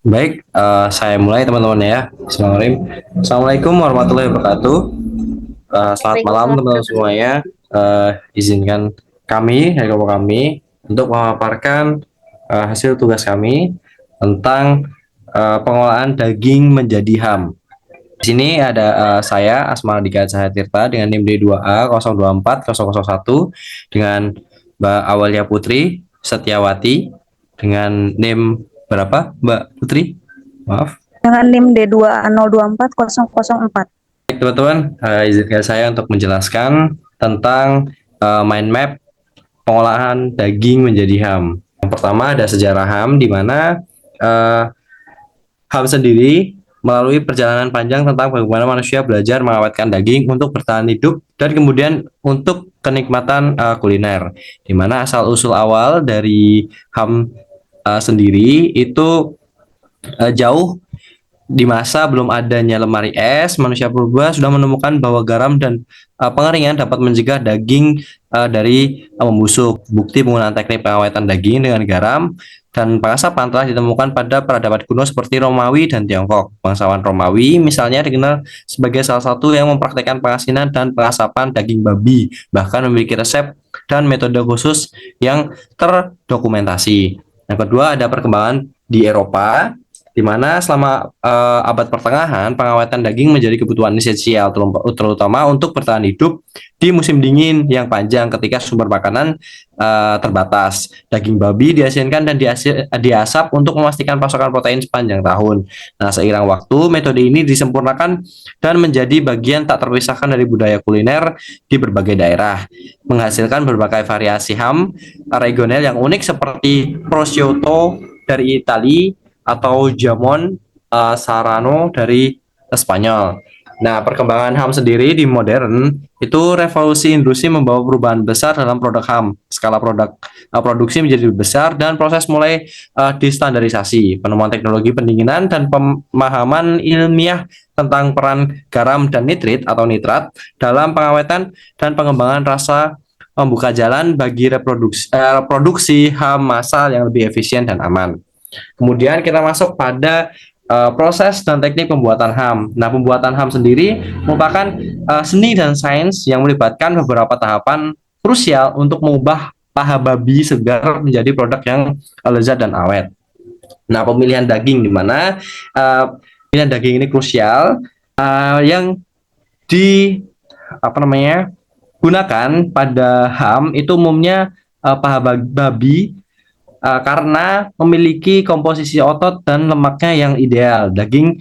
Baik, saya mulai teman-teman ya. Bismillahirrahmanirrahim. Assalamualaikum warahmatullahi wabarakatuh. Selamat malam Waalaikumsalam teman-teman semuanya. Izinkan kami, dari kelompok kami, untuk memaparkan hasil tugas kami tentang pengolahan daging menjadi ham. Di sini ada saya, Asma Dika Cahaya Tirta, dengan NIM D2A 024001, dengan Mbak Awalia Putri Setiawati, dengan NIM berapa, Mbak Putri? Maaf. dengan NIM D2A024004. Baik, teman-teman, izinkan saya untuk menjelaskan tentang mind map pengolahan daging menjadi ham. Yang pertama ada sejarah ham, di mana uh, ham sendiri melalui perjalanan panjang tentang bagaimana manusia belajar mengawetkan daging untuk bertahan hidup dan kemudian untuk kenikmatan kuliner. Di mana asal usul awal dari ham sendiri itu jauh di masa belum adanya lemari es, manusia purba sudah menemukan bahwa garam dan pengeringan dapat mencegah daging dari membusuk. Bukti penggunaan teknik pengawetan daging dengan garam dan pengasapan telah ditemukan pada peradaban kuno seperti Romawi dan Tiongkok. Bangsawan Romawi misalnya dikenal sebagai salah satu yang mempraktikkan pengasinan dan pengasapan daging babi, bahkan memiliki resep dan metode khusus yang terdokumentasi. Yang kedua ada perkembangan di Eropa, di mana selama abad pertengahan pengawetan daging menjadi kebutuhan esensial terutama untuk bertahan hidup di musim dingin yang panjang ketika sumber makanan terbatas. Daging babi diasinkan dan diasap untuk memastikan pasokan protein sepanjang tahun. Nah, seiring waktu metode ini disempurnakan dan menjadi bagian tak terpisahkan dari budaya kuliner di berbagai daerah, menghasilkan berbagai variasi ham regional yang unik seperti prosciutto dari Italia atau jamon Sarano dari Spanyol. Nah, perkembangan ham sendiri di modern itu revolusi industri membawa perubahan besar dalam produk ham. Skala produksi menjadi lebih besar dan proses mulai distandarisasi. Penemuan teknologi pendinginan dan pemahaman ilmiah tentang peran garam dan nitrit atau nitrat dalam pengawetan dan pengembangan rasa membuka jalan bagi produksi ham massal yang lebih efisien dan aman. Kemudian kita masuk pada proses dan teknik pembuatan ham. Nah, pembuatan ham sendiri merupakan seni dan sains yang melibatkan beberapa tahapan krusial untuk mengubah paha babi segar menjadi produk yang lezat dan awet. Nah, pemilihan daging di mana pemilihan daging ini krusial yang di apa namanya gunakan pada ham itu umumnya paha babi karena memiliki komposisi otot dan lemaknya yang ideal. Daging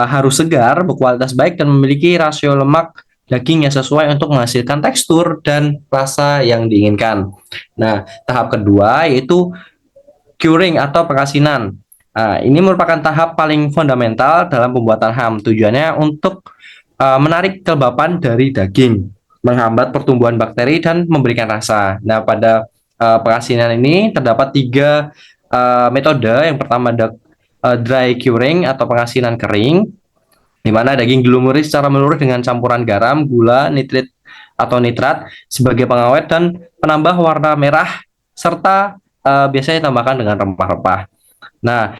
harus segar, berkualitas baik, dan memiliki rasio lemak daging yang sesuai untuk menghasilkan tekstur dan rasa yang diinginkan. Nah, tahap kedua yaitu curing atau pengasinan. Ini merupakan tahap paling fundamental dalam pembuatan ham. Tujuannya untuk menarik kelembapan dari daging, menghambat pertumbuhan bakteri dan memberikan rasa. Nah, pada pengasinan ini terdapat tiga metode. Yang pertama ada dry curing atau pengasinan kering, di mana daging dilumuri secara meluruh dengan campuran garam, gula, nitrit atau nitrat sebagai pengawet dan penambah warna merah serta biasanya ditambahkan dengan rempah-rempah. Nah,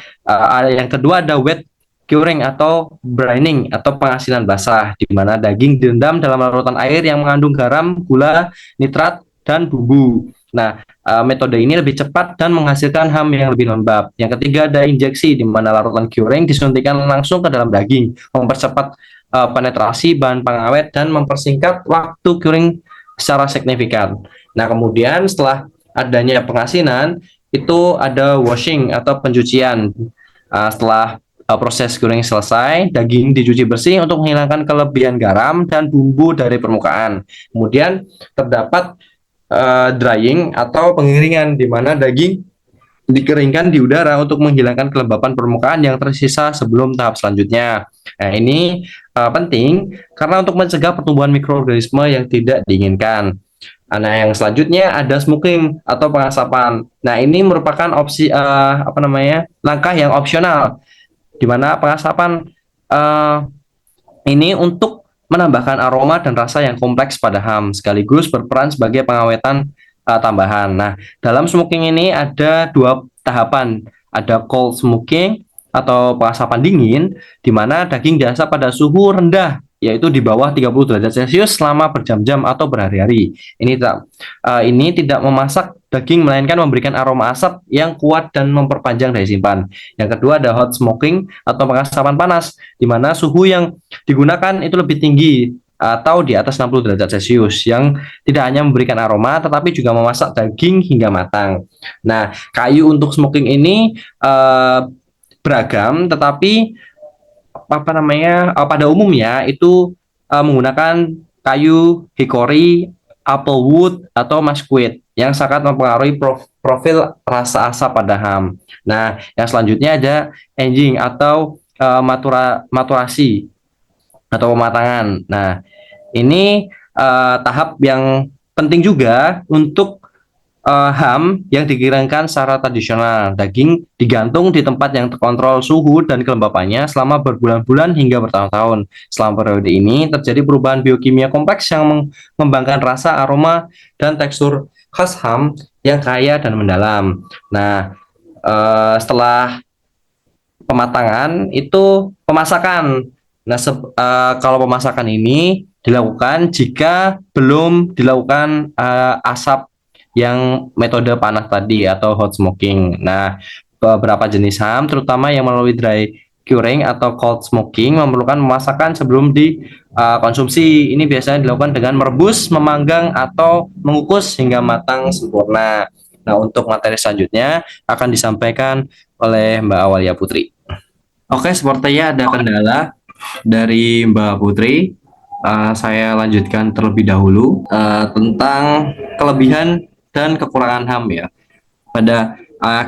yang kedua ada wet curing atau brining atau pengasinan basah, di mana daging direndam dalam larutan air yang mengandung garam, gula, nitrat, dan bumbu. Nah, metode ini lebih cepat dan menghasilkan ham yang lebih lembab. Yang ketiga ada injeksi, di mana larutan curing disuntikan langsung ke dalam daging, mempercepat penetrasi bahan pengawet dan mempersingkat waktu curing secara signifikan. Nah, kemudian setelah adanya pengasinan, itu ada washing atau pencucian. Setelah proses curing selesai, daging dicuci bersih untuk menghilangkan kelebihan garam dan bumbu dari permukaan. Kemudian terdapat drying atau pengeringan, di mana daging dikeringkan di udara untuk menghilangkan kelembapan permukaan yang tersisa sebelum tahap selanjutnya. Nah, ini penting karena untuk mencegah pertumbuhan mikroorganisme yang tidak diinginkan. Nah, yang selanjutnya ada smoking atau pengasapan. Nah, ini merupakan opsi langkah yang opsional, di mana pengasapan uh, ini untuk menambahkan aroma dan rasa yang kompleks pada ham, sekaligus berperan sebagai pengawetan tambahan. Nah, dalam smoking ini ada dua tahapan, ada cold smoking atau pengasapan dingin, di mana daging diasap pada suhu rendah, yaitu di bawah 30 derajat Celcius selama berjam-jam atau berhari-hari. Ini tidak memasak daging, melainkan memberikan aroma asap yang kuat dan memperpanjang daya simpan. Yang kedua ada hot smoking atau pengasapan panas, di mana suhu yang digunakan itu lebih tinggi atau di atas 60 derajat Celcius, yang tidak hanya memberikan aroma tetapi juga memasak daging hingga matang. Nah, kayu untuk smoking ini beragam, tetapi pada umumnya itu menggunakan kayu hickory, applewood atau mesquite yang sangat mempengaruhi profil rasa asap pada ham. Nah, yang selanjutnya ada aging atau maturasi atau pematangan. Nah, ini tahap yang penting juga untuk ham yang dikiringkan secara tradisional. Daging digantung di tempat yang terkontrol suhu dan kelembapannya selama berbulan-bulan hingga bertahun-tahun. Selama periode ini terjadi perubahan biokimia kompleks yang mengembangkan rasa, aroma, dan tekstur khas ham yang kaya dan mendalam. Nah, setelah pematangan itu pemasakan. Nah, kalau pemasakan ini dilakukan jika belum dilakukan asap yang metode panas tadi atau hot smoking. Nah, beberapa jenis ham, terutama yang melalui dry curing atau cold smoking, memerlukan pemasakan sebelum dikonsumsi. Ini biasanya dilakukan dengan merebus, memanggang, atau mengukus hingga matang sempurna. Nah, untuk materi selanjutnya akan disampaikan oleh Mbak Awalia Putri. Oke, sepertinya ada kendala dari Mbak Putri. Saya lanjutkan terlebih dahulu tentang kelebihan dan kekurangan ham ya. Pada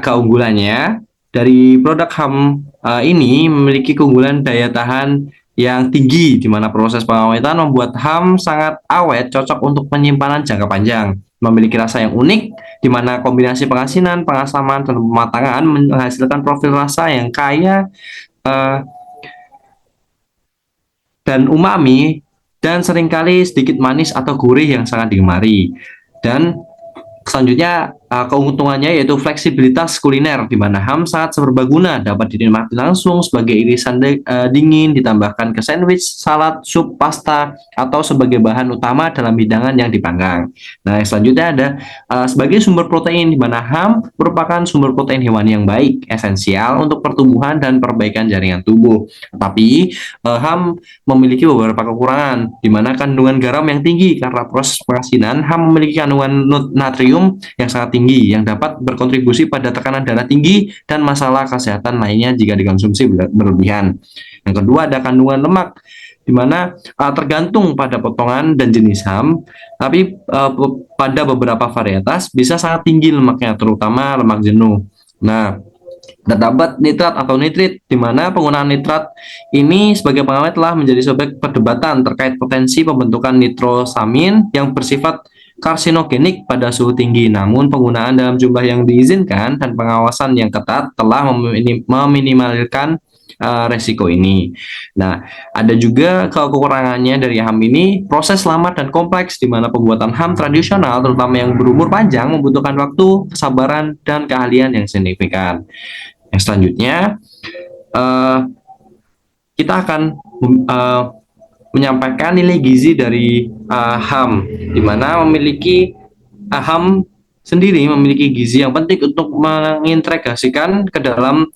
keunggulannya, dari produk ham ini memiliki keunggulan daya tahan yang tinggi, di mana proses pengawetan membuat ham sangat awet, cocok untuk penyimpanan jangka panjang. Memiliki rasa yang unik, di mana kombinasi pengasinan, pengasaman, dan pematangan menghasilkan profil rasa yang kaya uh, dan umami, dan seringkali sedikit manis atau gurih yang sangat digemari. Dan selanjutnya keuntungannya yaitu fleksibilitas kuliner, di mana ham sangat serbaguna, dapat dinikmati langsung sebagai irisan dingin, ditambahkan ke sandwich, salad, sup, pasta, atau sebagai bahan utama dalam hidangan yang dipanggang. Nah, yang selanjutnya ada sebagai sumber protein, di mana ham merupakan sumber protein hewani yang baik, esensial untuk pertumbuhan dan perbaikan jaringan tubuh. Tapi ham memiliki beberapa kekurangan, di mana kandungan garam yang tinggi. Karena proses pengasinan, ham memiliki kandungan natrium yang sangat tinggi, yang dapat berkontribusi pada tekanan darah tinggi dan masalah kesehatan lainnya jika dikonsumsi berlebihan. Yang kedua ada kandungan lemak, di mana tergantung pada potongan dan jenis ham, tapi pada beberapa varietas bisa sangat tinggi lemaknya, terutama lemak jenuh. Nah, terdapat nitrat atau nitrit, di mana penggunaan nitrat ini sebagai pengawet telah menjadi subjek perdebatan terkait potensi pembentukan nitrosamin yang bersifat karsinogenik pada suhu tinggi. Namun penggunaan dalam jumlah yang diizinkan dan pengawasan yang ketat telah meminimalkan resiko ini. Nah, ada juga kekurangannya dari ham ini, proses lama dan kompleks, di mana pembuatan ham tradisional, terutama yang berumur panjang, membutuhkan waktu, kesabaran, dan keahlian yang signifikan. Yang selanjutnya, kita akan menyampaikan nilai gizi dari ham, di mana ham sendiri memiliki gizi yang penting untuk mengintegrasikan ke dalam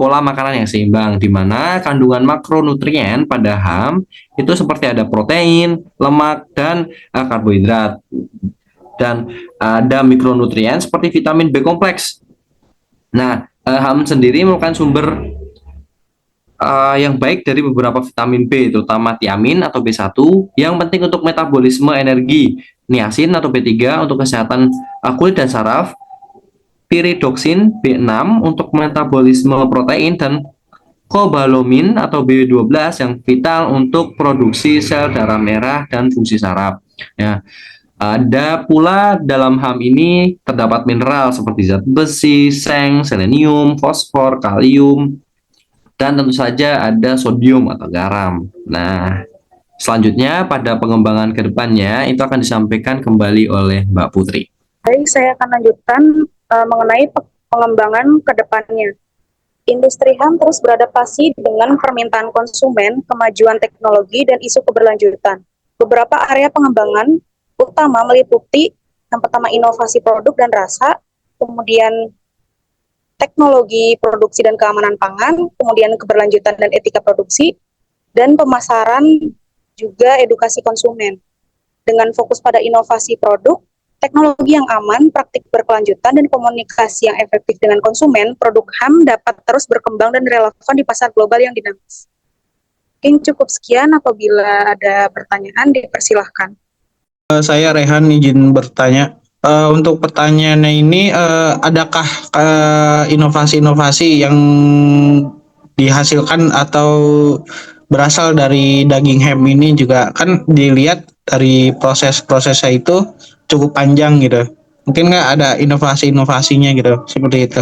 pola makanan yang seimbang, di mana kandungan makronutrien pada ham itu seperti ada protein, lemak, dan karbohidrat, dan ada mikronutrien seperti vitamin B kompleks. Nah, ham sendiri merupakan sumber yang baik dari beberapa vitamin B, terutama tiamin atau B1, yang penting untuk metabolisme energi, niacin atau B3 untuk kesehatan kulit dan saraf, pyridoxin B6 untuk metabolisme protein, dan kobalamin atau B12 yang vital untuk produksi sel darah merah dan fungsi saraf. Ya. Ada pula dalam ham ini terdapat mineral seperti zat besi, seng, selenium, fosfor, kalium, dan tentu saja ada sodium atau garam. Nah, selanjutnya pada pengembangan ke depannya itu akan disampaikan kembali oleh Mbak Putri. Baik, saya akan lanjutkan mengenai pengembangan ke depannya. Industri ham terus beradaptasi dengan permintaan konsumen, kemajuan teknologi, dan isu keberlanjutan. Beberapa area pengembangan utama meliputi yang pertama inovasi produk dan rasa, kemudian teknologi produksi dan keamanan pangan, kemudian keberlanjutan dan etika produksi, dan pemasaran juga edukasi konsumen. Dengan fokus pada inovasi produk, teknologi yang aman, praktik berkelanjutan, dan komunikasi yang efektif dengan konsumen, produk ham dapat terus berkembang dan relevan di pasar global yang dinamis. Mungkin cukup sekian, apabila ada pertanyaan dipersilahkan. Saya Rehan izin bertanya. Untuk pertanyaannya ini, adakah inovasi-inovasi yang dihasilkan atau berasal dari daging ham ini juga kan dilihat dari proses-prosesnya itu cukup panjang gitu. Mungkin nggak ada inovasi-inovasinya gitu, seperti itu.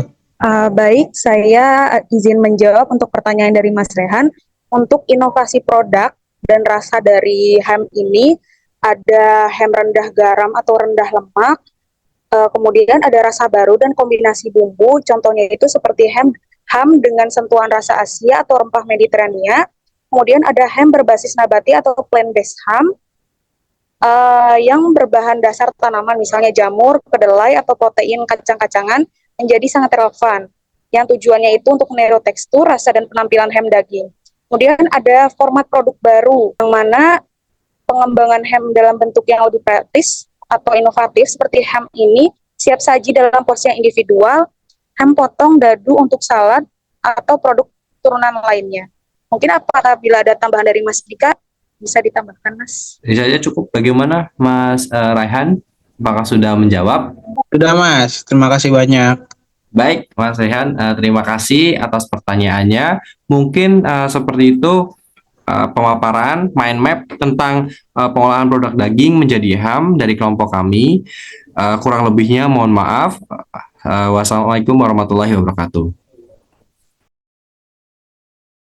Baik, saya izin menjawab untuk pertanyaan dari Mas Rehan. Untuk inovasi produk dan rasa dari ham ini, ada ham rendah garam atau rendah lemak, kemudian ada rasa baru dan kombinasi bumbu, contohnya itu seperti ham dengan sentuhan rasa Asia atau rempah Mediterania. Kemudian ada ham berbasis nabati atau plant-based ham, yang berbahan dasar tanaman, misalnya jamur, kedelai, atau protein kacang-kacangan, menjadi sangat relevan. Yang tujuannya itu untuk meniru tekstur, rasa, dan penampilan ham daging. Kemudian ada format produk baru, yang mana pengembangan ham dalam bentuk yang lebih praktis atau inovatif, seperti ham ini siap saji dalam porsi yang individual, ham potong dadu untuk salad, atau produk turunan lainnya. Mungkin apabila ada tambahan dari Mas Dika, bisa ditambahkan, Mas. Ini saja cukup. Bagaimana Mas Raihan? Apakah sudah menjawab? Sudah Mas, terima kasih banyak. Baik, Mas Rehan, terima kasih atas pertanyaannya. Mungkin seperti itu pemaparan mind map tentang pengolahan produk daging menjadi ham dari kelompok kami. Kurang lebihnya mohon maaf. Wassalamualaikum warahmatullahi wabarakatuh.